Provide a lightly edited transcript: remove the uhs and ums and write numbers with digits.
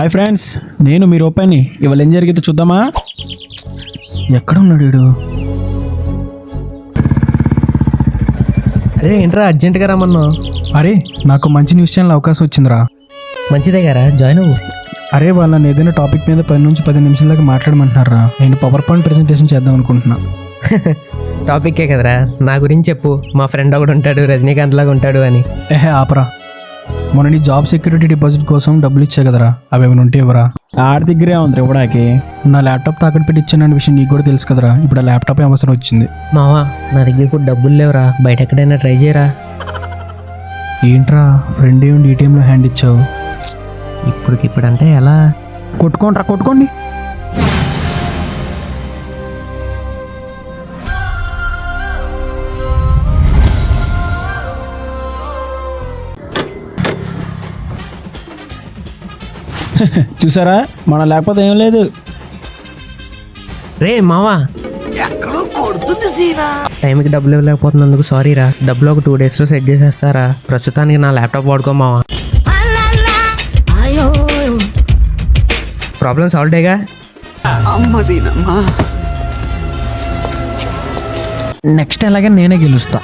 Hi friends, నేను మీ రూపాయిని. ఇవాళ ఏం జరిగితే చూద్దామా? ఎక్కడ ఉన్నాడు వీడు? అరే ఏంట్రా అర్జెంట్గా రమ్మన్నావు? అరే నాకు మంచి న్యూస్ ఛానల్ అవకాశం వచ్చిందిరా. మంచిదే గారా, జాయిన్ అవ్వు. అరే వాళ్ళని ఏదైనా టాపిక్ మీద 10 నుంచి 10 నిమిషాల దాకా మాట్లాడమంటున్నారా. నేను పవర్ పాయింట్ ప్రెజెంటేషన్ చేద్దాం అనుకుంటున్నా. టాపిక్కే కదరా, నా గురించి చెప్పు. మా ఫ్రెండ్ ఒకడు ఉంటాడు, రజనీకాంత్ లాగా ఉంటాడు అని. ఆపరా. మొన్న నీ జాబ్ సెక్యూరిటీ డిపాజిట్ కోసం డబ్బులు ఇచ్చా కదరా, అవి ఏమైనా ఉంటే ఇవ్వరా. ఆడి దగ్గరే ఉంది ఇవ్వడానికి. నా ల్యాప్టాప్ తాకట్టు పెట్టి ఇచ్చానన్న విషయం నీకు కూడా తెలుసు కదరా. ఇప్పుడు ఆ ల్యాప్టాప్ అవసరం వచ్చింది. మావా నా దగ్గర కూడా డబ్బులు లేవురా, బయట ఎక్కడైనా ట్రై చేయరా. ఏంట్రా ఫ్రెండ్ ఏమి డీటీఎంలో హ్యాండ్ ఇచ్చావు? ఇప్పుడంటే ఎలా? కొట్టుకోండిరా, కొట్టుకోండి. చూసారా, మనం లేకపోతే ఏం లేదు. రే మావా, ఎక్కడో కొడుతుంది సీనా. టైంకి డబ్బులు ఇవ్వలేకపోతున్నందుకు సారీ రా. డబ్బులు ఒక 2 daysలో సెట్ చేసేస్తారా. ప్రస్తుతానికి నా ల్యాప్టాప్ వాడుకో మావా. ప్రాబ్లం సాల్వ్ అయ్యగా. అమ్మదీనమ్మా. నెక్స్ట్ ఎలాగే నేనే గెలుస్తా.